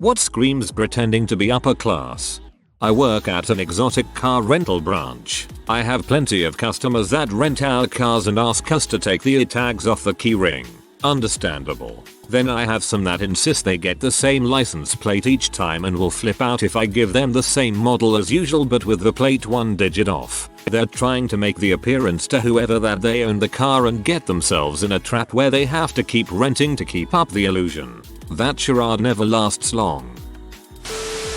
What screams pretending to be upper class? I work at an exotic car rental branch. I have plenty of customers that rent our cars and ask us to take the tags off the keyring. Understandable. Then I have some that insist they get the same license plate each time and will flip out if I give them the same model as usual but with the plate one digit off. They're trying to make the appearance to whoever that they own the car and get themselves in a trap where they have to keep renting to keep up the illusion. That charade never lasts long.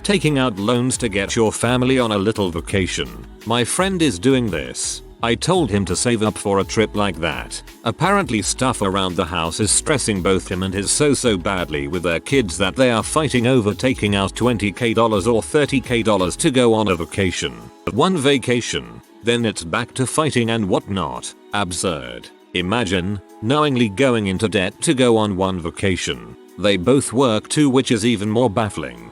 Taking out loans to get your family on a little vacation. My friend is doing this. I told him to save up for a trip like that. Apparently stuff around the house is stressing both him and his so badly with their kids that they are fighting over taking out $20k or $30k to go on a vacation. One vacation, then it's back to fighting and whatnot. Absurd. Imagine knowingly going into debt to go on one vacation. They both work too, which is even more baffling.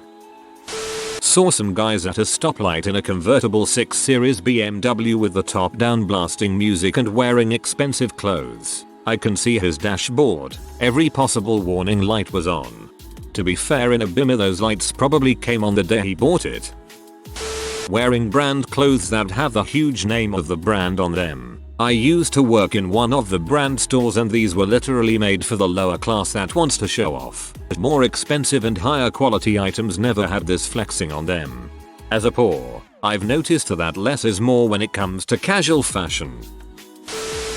Saw some guys at a stoplight in a convertible 6 Series BMW with the top down blasting music and wearing expensive clothes. I can see his dashboard. Every possible warning light was on. To be fair, in a bimmer those lights probably came on the day he bought it. Wearing brand clothes that have the huge name of the brand on them. I used to work in one of the brand stores and these were literally made for the lower class that wants to show off. More expensive and higher quality items never had this flexing on them. As a poor, I've noticed that less is more when it comes to casual fashion.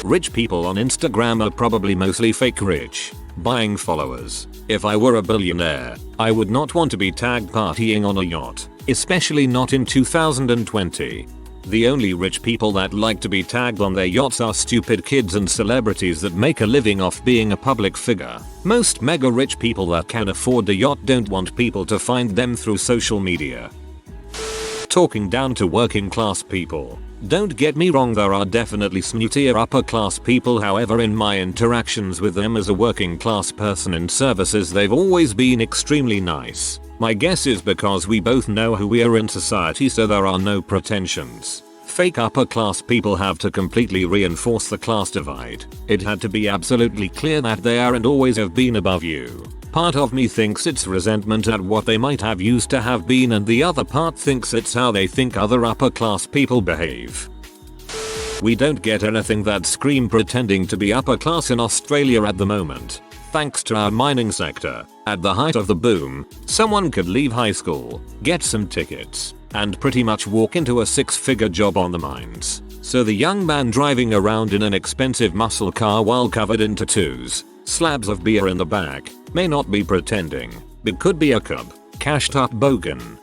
Rich people on Instagram are probably mostly fake rich, buying followers. If I were a billionaire, I would not want to be tagged partying on a yacht, especially not in 2020. The only rich people that like to be tagged on their yachts are stupid kids and celebrities that make a living off being a public figure. Most mega rich people that can afford a yacht don't want people to find them through social media. Talking down to working class people. Don't get me wrong, there are definitely snootier upper class people, however in my interactions with them as a working class person in services they've always been extremely nice. My guess is because we both know who we are in society, so there are no pretensions. Fake upper class people have to completely reinforce the class divide. It had to be absolutely clear that they are and always have been above you. Part of me thinks it's resentment at what they might have used to have been, and the other part thinks it's how they think other upper class people behave. We don't get anything that scream pretending to be upper class in Australia at the moment. Thanks to our mining sector, at the height of the boom, someone could leave high school, get some tickets, and pretty much walk into a 6-figure job on the mines. So the young man driving around in an expensive muscle car while covered in tattoos, slabs of beer in the back, may not be pretending, but could be a cashed up bogan.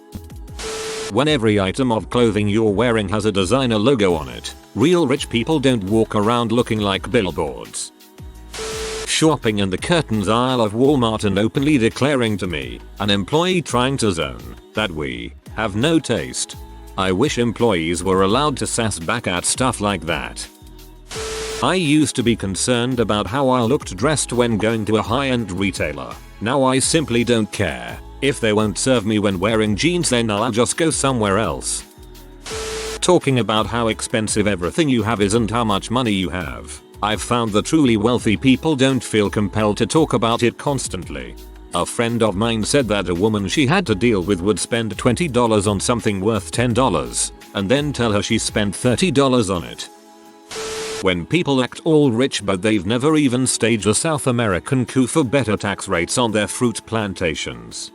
When every item of clothing you're wearing has a designer logo on it, real rich people don't walk around looking like billboards. Shopping in the curtains aisle of Walmart and openly declaring to me, an employee trying to zone, that we have no taste. I wish employees were allowed to sass back at stuff like that. I used to be concerned about how I looked dressed when going to a high-end retailer. Now I simply don't care. If they won't serve me when wearing jeans, then I'll just go somewhere else. Talking about how expensive everything you have isn't how much money you have. I've found that truly wealthy people don't feel compelled to talk about it constantly. A friend of mine said that a woman she had to deal with would spend $20 on something worth $10 and then tell her she spent $30 on it. When people act all rich but they've never even staged a South American coup for better tax rates on their fruit plantations.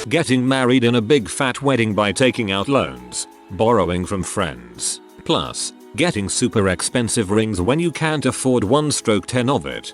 Getting married in a big fat wedding by taking out loans, borrowing from friends, plus getting super expensive rings when you can't afford 1/10 of it.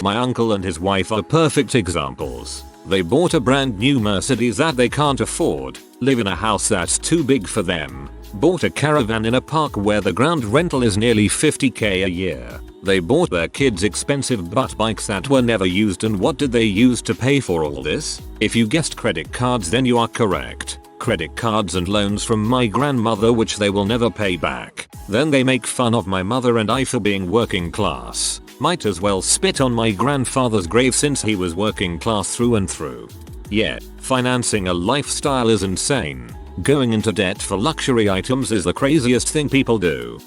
My uncle and his wife are perfect examples. They bought a brand new Mercedes that they can't afford, live in a house that's too big for them, bought a caravan in a park where the ground rental is nearly $50k a year. They bought their kids expensive butt bikes that were never used, and what did they use to pay for all this? If you guessed credit cards, then you are correct. Credit cards and loans from my grandmother which they will never pay back. Then they make fun of my mother and I for being working class. Might as well spit on my grandfather's grave since he was working class through and through. Yet, financing a lifestyle is insane. Going into debt for luxury items is the craziest thing people do.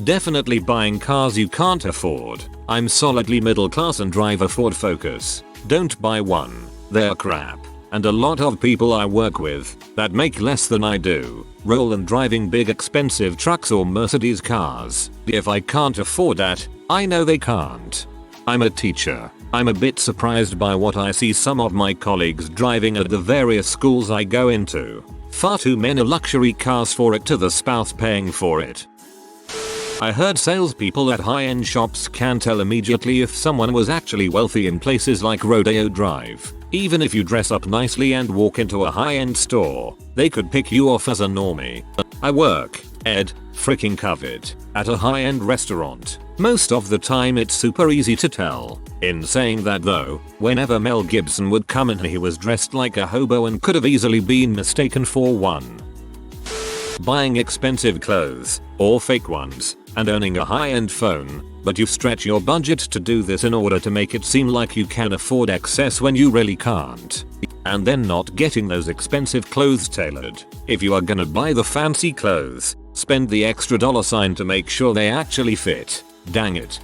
Definitely buying cars you can't afford. I'm solidly middle class and drive a Ford Focus. Don't buy one. They're crap. And a lot of people I work with that make less than I do roll in driving big expensive trucks or Mercedes cars. If I can't afford that, I know they can't. I'm a teacher. I'm a bit surprised by what I see some of my colleagues driving at the various schools I go into. Far too many luxury cars for it to the spouse paying for it. I heard salespeople at high-end shops can tell immediately if someone was actually wealthy in places like Rodeo Drive. Even if you dress up nicely and walk into a high-end store, they could pick you off as a normie. I work, freaking covered, at a high-end restaurant. Most of the time it's super easy to tell. In saying that though, whenever Mel Gibson would come in he was dressed like a hobo and could have easily been mistaken for one. Buying expensive clothes, or fake ones, and owning a high-end phone, but you stretch your budget to do this in order to make it seem like you can afford excess when you really can't. And then not getting those expensive clothes tailored. If you are gonna buy the fancy clothes, spend the extra $sign to make sure they actually fit. Dang it.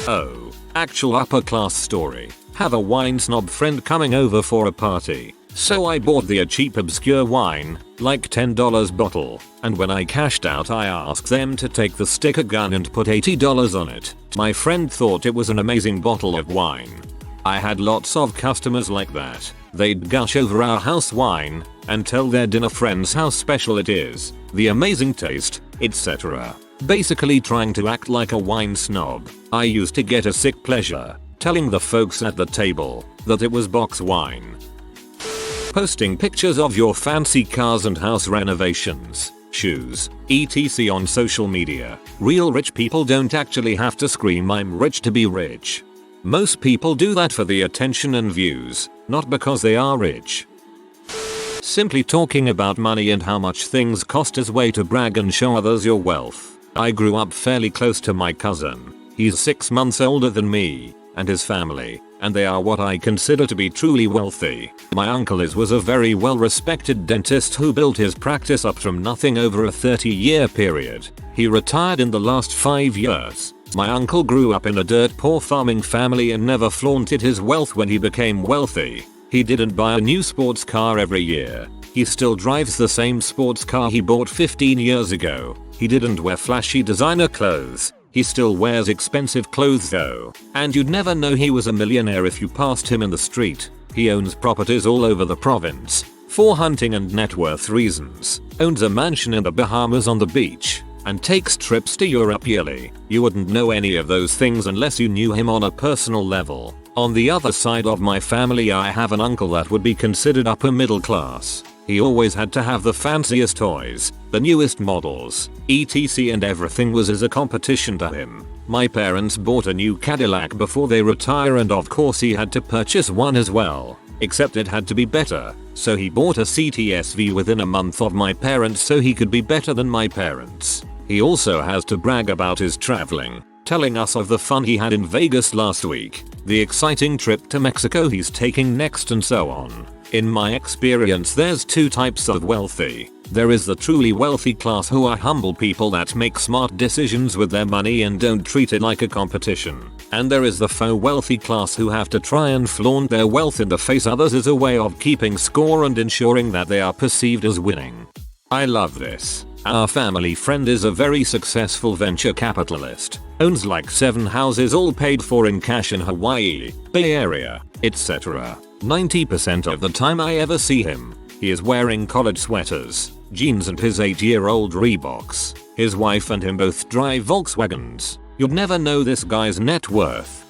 Oh, actual upper class story. Have a wine snob friend coming over for a party. So I bought the cheap obscure wine, like $10 bottle, and when I cashed out I asked them to take the sticker gun and put $80 on it. My friend thought it was an amazing bottle of wine. I had lots of customers like that. They'd gush over our house wine and tell their dinner friends how special it is, the amazing taste, etc. Basically trying to act like a wine snob. I used to get a sick pleasure telling the folks at the table that it was box wine. Posting pictures of your fancy cars and house renovations, shoes, etc. on social media. Real rich people don't actually have to scream I'm rich to be rich. Most people do that for the attention and views, not because they are rich. Simply talking about money and how much things cost is a way to brag and show others your wealth. I grew up fairly close to my cousin. He's 6 months older than me and his family, and they are what I consider to be truly wealthy. My uncle was a very well-respected dentist who built his practice up from nothing over a 30-year period. He retired in the last 5 years. My uncle grew up in a dirt-poor farming family and never flaunted his wealth when he became wealthy. He didn't buy a new sports car every year. He still drives the same sports car he bought 15 years ago. He didn't wear flashy designer clothes. He still wears expensive clothes though, and you'd never know he was a millionaire if you passed him in the street. He owns properties all over the province, for hunting and net worth reasons, owns a mansion in the Bahamas on the beach, and takes trips to Europe yearly. You wouldn't know any of those things unless you knew him on a personal level. On the other side of my family I have an uncle that would be considered upper middle class. He always had to have the fanciest toys, the newest models, etc. and everything was as a competition to him. My parents bought a new Cadillac before they retire and of course he had to purchase one as well, except it had to be better, so he bought a CTSV within a month of my parents so he could be better than my parents. He also has to brag about his traveling, telling us of the fun he had in Vegas last week, the exciting trip to Mexico he's taking next and so on. In my experience there's two types of wealthy. There is the truly wealthy class who are humble people that make smart decisions with their money and don't treat it like a competition. And there is the faux wealthy class who have to try and flaunt their wealth in the face others as a way of keeping score and ensuring that they are perceived as winning. I love this. Our family friend is a very successful venture capitalist, owns like 7 houses all paid for in cash in Hawaii, Bay Area, etc. 90% of the time I ever see him, he is wearing collared sweaters, jeans and his 8-year-old Reeboks. His wife and him both drive Volkswagens. You'd never know this guy's net worth.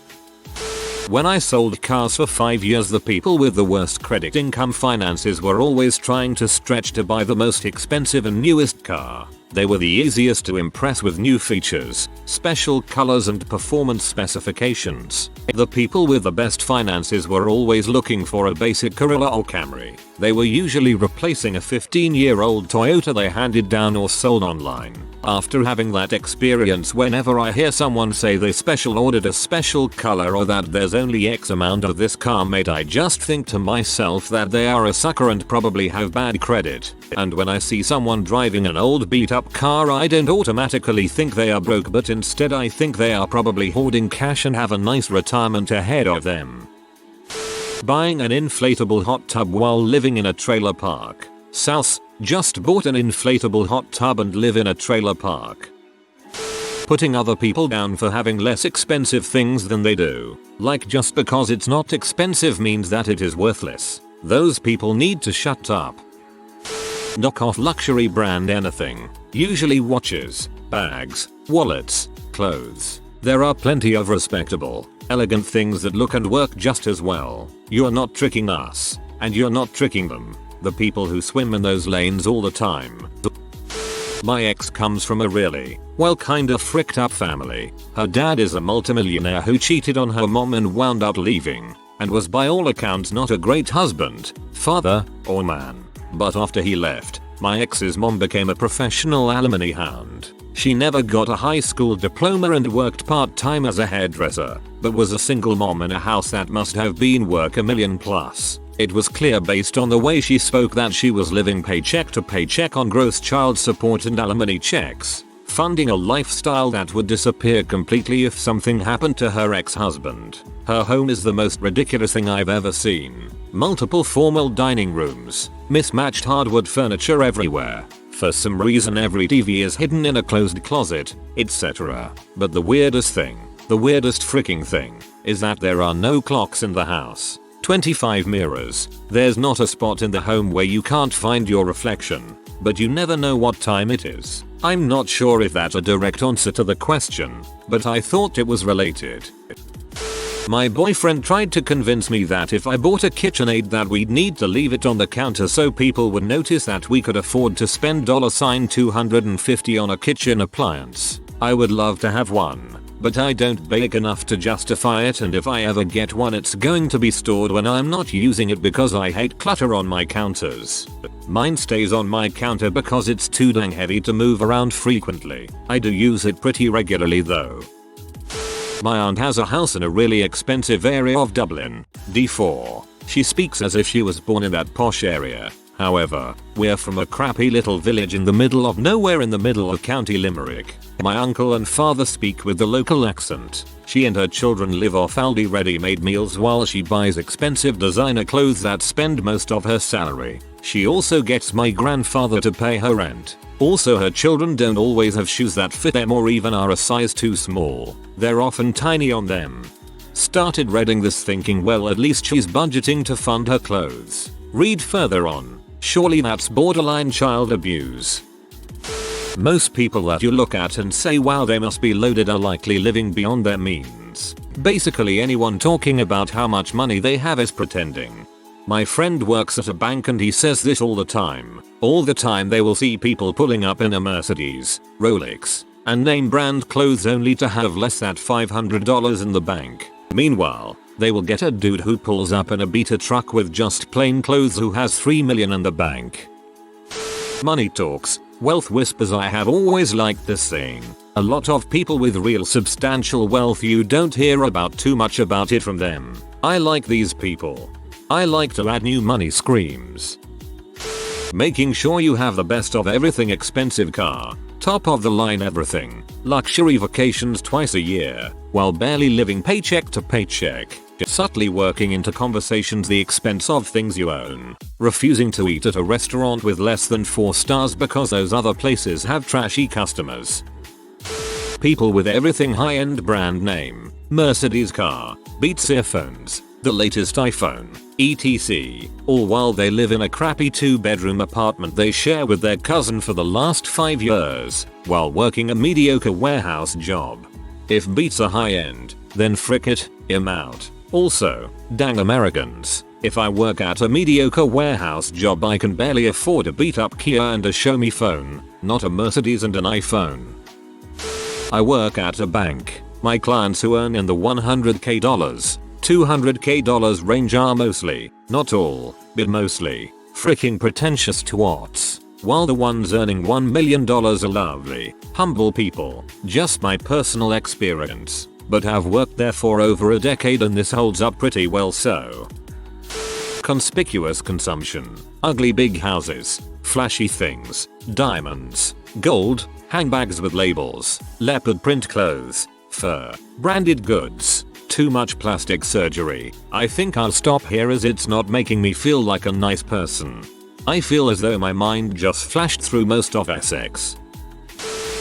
When I sold cars for 5 years the people with the worst credit income finances were always trying to stretch to buy the most expensive and newest car. They were the easiest to impress with new features, special colors and performance specifications. The people with the best finances were always looking for a basic Corolla or Camry. They were usually replacing a 15-year-old Toyota they handed down or sold online. After having that experience, whenever I hear someone say they special ordered a special color or that there's only X amount of this car made, I just think to myself that they are a sucker and probably have bad credit. And when I see someone driving an old beat up car I don't automatically think they are broke, but instead I think they are probably hoarding cash and have a nice retirement ahead of them. Buying an inflatable hot tub while living in a trailer park. South, just bought an inflatable hot tub and live in a trailer park. Putting other people down for having less expensive things than they do. Like just because it's not expensive means that it is worthless. Those people need to shut up. Knock off luxury brand anything. Usually watches, bags, wallets, clothes. There are plenty of respectable, elegant things that look and work just as well. You're not tricking us. And you're not tricking them. The people who swim in those lanes all the time. My ex comes from a really, well, kinda fricked up family. Her dad is a multimillionaire who cheated on her mom and wound up leaving, and was by all accounts not a great husband, father, or man. But after he left, my ex's mom became a professional alimony hound. She never got a high school diploma and worked part-time as a hairdresser, but was a single mom in a house that must have been worth $1 million plus. It was clear based on the way she spoke that she was living paycheck to paycheck on gross child support and alimony checks, funding a lifestyle that would disappear completely if something happened to her ex-husband. Her home is the most ridiculous thing I've ever seen. Multiple formal dining rooms, mismatched hardwood furniture everywhere. For some reason every TV is hidden in a closed closet, etc. But the weirdest freaking thing, is that there are no clocks in the house. 25 mirrors. There's not a spot in the home where you can't find your reflection, but you never know what time it is. I'm not sure if that's a direct answer to the question, but I thought it was related. My boyfriend tried to convince me that if I bought a KitchenAid that we'd need to leave it on the counter so people would notice that we could afford to spend $250 on a kitchen appliance. I would love to have one, but I don't bake enough to justify it, and if I ever get one it's going to be stored when I'm not using it because I hate clutter on my counters. Mine stays on my counter because it's too dang heavy to move around frequently. I do use it pretty regularly though. My aunt has a house in a really expensive area of Dublin, D4. She speaks as if she was born in that posh area. However, we're from a crappy little village in the middle of nowhere in the middle of County Limerick. My uncle and father speak with the local accent. She and her children live off Aldi ready-made meals while she buys expensive designer clothes that spend most of her salary. She also gets my grandfather to pay her rent. Also, her children don't always have shoes that fit them or even are a size too small. They're often tiny on them. Started reading this thinking, well, at least she's budgeting to fund her clothes. Read further on. Surely that's borderline child abuse. Most people that you look at and say wow they must be loaded are likely living beyond their means. Basically anyone talking about how much money they have is pretending. My friend works at a bank and he says this all the time. All the time they will see people pulling up in a Mercedes, Rolex, and name brand clothes only to have less than $500 in the bank. Meanwhile, they will get a dude who pulls up in a beater truck with just plain clothes who has $3 million in the bank. Money talks, wealth whispers. I have always liked this saying. A lot of people with real substantial wealth, you don't hear about too much about it from them. I like these people. I like to add new money screams. Making sure you have the best of everything: expensive car, top of the line everything, luxury vacations twice a year, while barely living paycheck to paycheck, subtly working into conversations the expense of things you own, refusing to eat at a restaurant with less than 4 stars because those other places have trashy customers. People with everything high-end brand name, Mercedes car, Beats earphones, the latest iPhone, etc. All while they live in a crappy 2-bedroom apartment they share with their cousin for the last 5 years, while working a mediocre warehouse job. If Beats are high-end, then frick it, I'm out. Also, dang Americans, if I work at a mediocre warehouse job I can barely afford a beat-up Kia and a Xiaomi phone, not a Mercedes and an iPhone. I work at a bank. My clients who earn in the $100k, $200k range are mostly, not all, but mostly, freaking pretentious twats, while the ones earning $1 million are lovely, humble people. Just my personal experience, but have worked there for over a decade and this holds up pretty well. So, conspicuous consumption, ugly big houses, flashy things, diamonds, gold, handbags with labels, leopard print clothes, fur, branded goods, Too much plastic surgery. I think I'll stop here as it's not making me feel like a nice person. I feel as though my mind just flashed through most of Essex.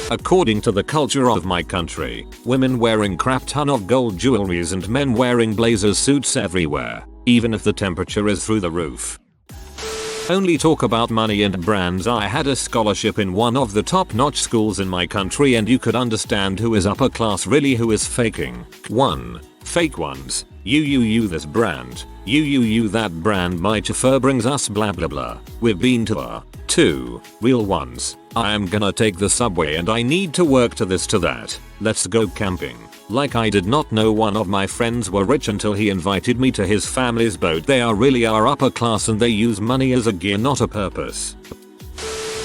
According to the culture of my country, women wearing crap ton of gold jewelries and men wearing blazer suits everywhere, even if the temperature is through the roof. Only talk about money and brands. I had a scholarship in one of the top-notch schools in my country and you could understand who is upper class really, who is faking. 1. Fake ones. You this brand. You that brand. My chauffeur brings us blah blah blah. We've been to a. 2. Real ones. I am gonna take the subway and I need to work to this to that. Let's go camping. Like I did not know one of my friends were rich until he invited me to his family's boat. They really are upper class and they use money as a gear, not a purpose.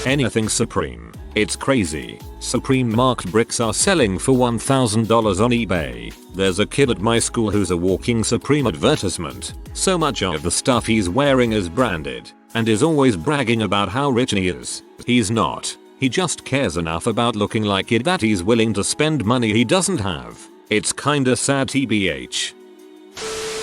Anything Supreme. It's crazy. Supreme marked bricks are selling for $1,000 on eBay. There's a kid at my school who's a walking Supreme advertisement. So much of the stuff he's wearing is branded and is always bragging about how rich he is. He's not. He just cares enough about looking like it that he's willing to spend money he doesn't have. It's kinda sad tbh.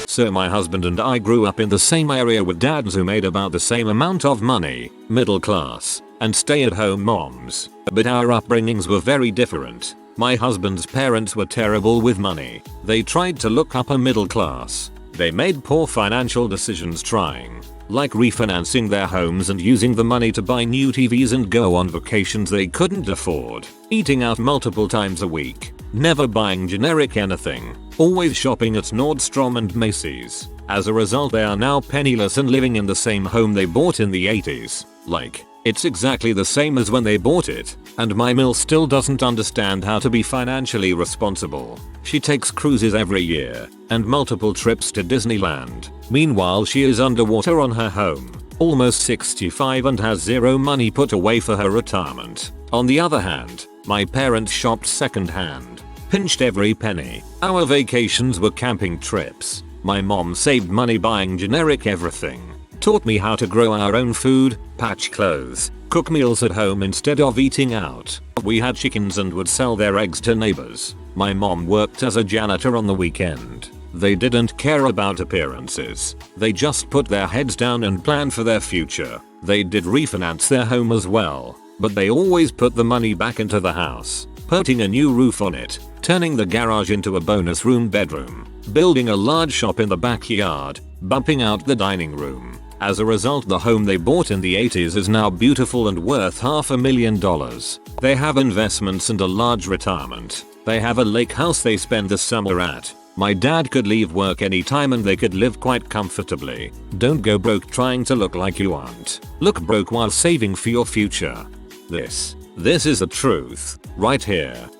So my husband and I grew up in the same area with dads who made about the same amount of money, middle class, and stay-at-home moms. But our upbringings were very different. My husband's parents were terrible with money. They tried to look upper middle class. They made poor financial decisions trying, like refinancing their homes and using the money to buy new TVs and go on vacations they couldn't afford, eating out multiple times a week, never buying generic anything, always shopping at Nordstrom and Macy's. As a result, they are now penniless and living in the same home they bought in the 80s. Like, it's exactly the same as when they bought it, and my Mill still doesn't understand how to be financially responsible. She takes cruises every year and multiple trips to Disneyland. Meanwhile, she is underwater on her home, almost 65 and has zero money put away for her retirement. On the other hand, my parents shopped secondhand, pinched every penny. Our vacations were camping trips. My mom saved money buying generic everything. Taught me how to grow our own food, patch clothes, cook meals at home instead of eating out. We had chickens and would sell their eggs to neighbors. My mom worked as a janitor on the weekend. They didn't care about appearances. They just put their heads down and planned for their future. They did refinance their home as well, but they always put the money back into the house, putting a new roof on it, turning the garage into a bonus room bedroom, building a large shop in the backyard, bumping out the dining room. As a result, the home they bought in the 80s is now beautiful and worth $500,000. They have investments and a large retirement. They have a lake house they spend the summer at. My dad could leave work anytime and they could live quite comfortably. Don't go broke trying to look like you aren't. Look broke while saving for your future. This is the truth, right here.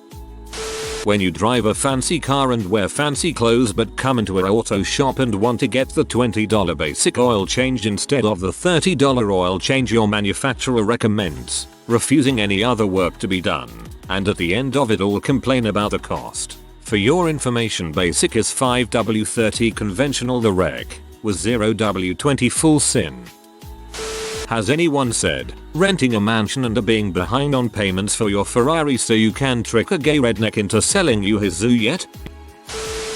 When you drive a fancy car and wear fancy clothes but come into an auto shop and want to get the $20 basic oil change instead of the $30 oil change your manufacturer recommends, refusing any other work to be done, and at the end of it all complain about the cost. For your information, basic is 5W30 conventional, the reg was 0W20 full sin. Has anyone said, renting a mansion and being behind on payments for your Ferrari so you can trick a gay redneck into selling you his zoo yet?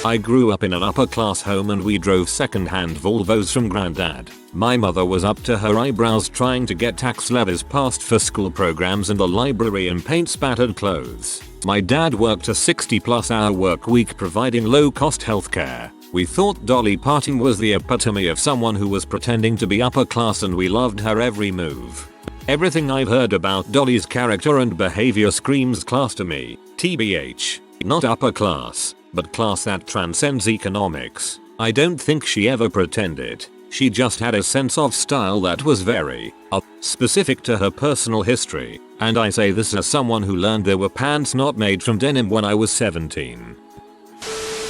I grew up in an upper class home and we drove second-hand Volvos from granddad. My mother was up to her eyebrows trying to get tax levies passed for school programs and the library and paint spattered clothes. My dad worked a 60+ hour work week providing low-cost healthcare. We thought Dolly Parton was the epitome of someone who was pretending to be upper class and we loved her every move. Everything I've heard about Dolly's character and behavior screams class to me. TBH. Not upper class, but class that transcends economics. I don't think she ever pretended. She just had a sense of style that was very specific to her personal history. And I say this as someone who learned there were pants not made from denim when I was 17.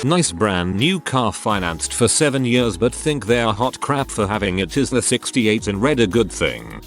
Nice brand new car financed for 7 years but think they are hot crap for having it. Is the 68 in red a good thing?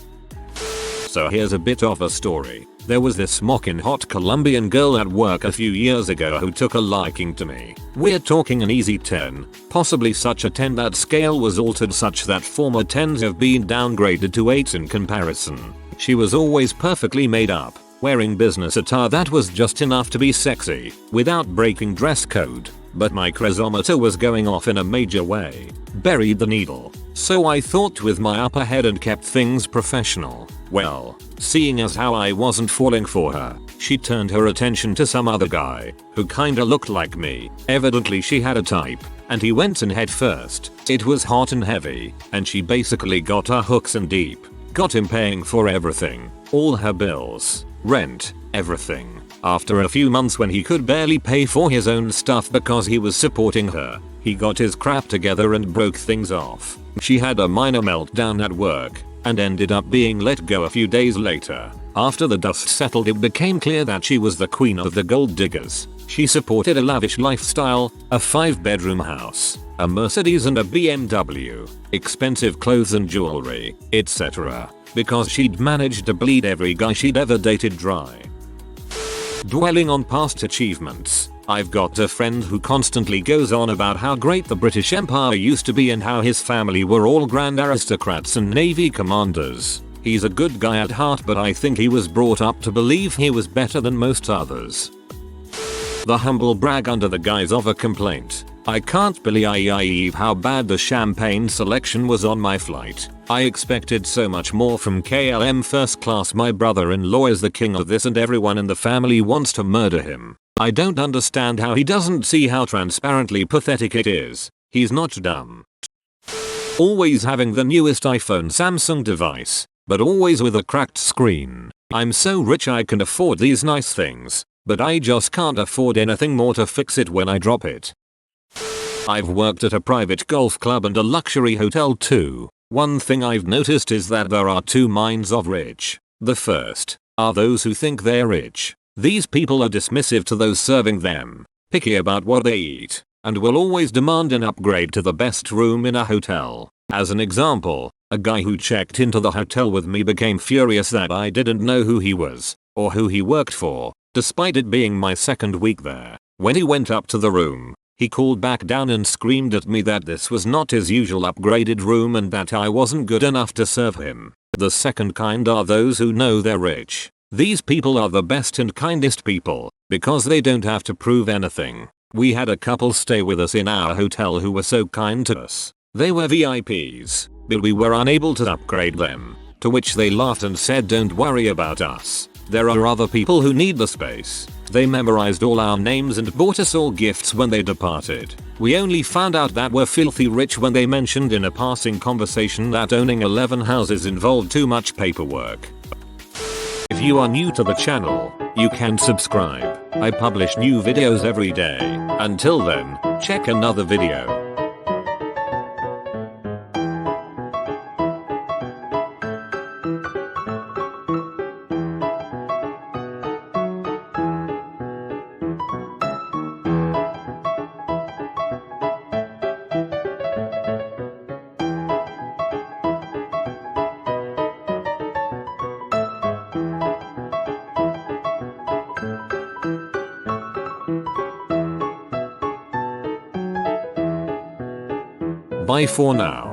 So here's a bit of a story. There was this mocking hot Colombian girl at work a few years ago who took a liking to me. We're talking an easy 10, possibly such a 10 that scale was altered such that former 10s have been downgraded to 8s in comparison. She was always perfectly made up, wearing business attire that was just enough to be sexy, without breaking dress code. but my chromosometer was going off in a major way. Buried the needle. So I thought with my upper head and kept things professional. Well, seeing as how I wasn't falling for her, she turned her attention to some other guy who kinda looked like me. Evidently she had a type, and he went in head first. It was hot and heavy, and she basically got her hooks in deep. Got him paying for everything. All her bills, rent, everything. After a few months when he could barely pay for his own stuff because he was supporting her, he got his crap together and broke things off. She had a minor meltdown at work and ended up being let go a few days later. After the dust settled, it became clear that she was the queen of the gold diggers. She supported a lavish lifestyle, a 5-bedroom house, a Mercedes and a BMW, expensive clothes and jewelry, etc. because she'd managed to bleed every guy she'd ever dated dry. Dwelling on past achievements, I've got a friend who constantly goes on about how great the British Empire used to be and how his family were all grand aristocrats and navy commanders. He's a good guy at heart, but I think he was brought up to believe he was better than most others. The humble brag under the guise of a complaint. I can't believe how bad the champagne selection was on my flight. I expected so much more from KLM first class. My brother-in-law is the king of this and everyone in the family wants to murder him. I don't understand how he doesn't see how transparently pathetic it is. He's not dumb. Always having the newest iPhone Samsung device, but always with a cracked screen. I'm so rich I can afford these nice things, but I just can't afford anything more to fix it when I drop it. I've worked at a private golf club and a luxury hotel too. One thing I've noticed is that there are two minds of rich. The first are those who think they're rich. These people are dismissive to those serving them, picky about what they eat, and will always demand an upgrade to the best room in a hotel. As an example, a guy who checked into the hotel with me became furious that I didn't know who he was, or who he worked for, despite it being my second week there. When he went up to the room, he called back down and screamed at me that this was not his usual upgraded room and that I wasn't good enough to serve him. The second kind are those who know they're rich. These people are the best and kindest people, because they don't have to prove anything. We had a couple stay with us in our hotel who were so kind to us. They were VIPs, but we were unable to upgrade them. To which they laughed and said, "Don't worry about us. There are other people who need the space." They memorized all our names and bought us all gifts when they departed. We only found out that we're filthy rich when they mentioned in a passing conversation that owning 11 houses involved too much paperwork. If you are new to the channel, you can subscribe. I publish new videos every day. Until then, check another video. Bye for now.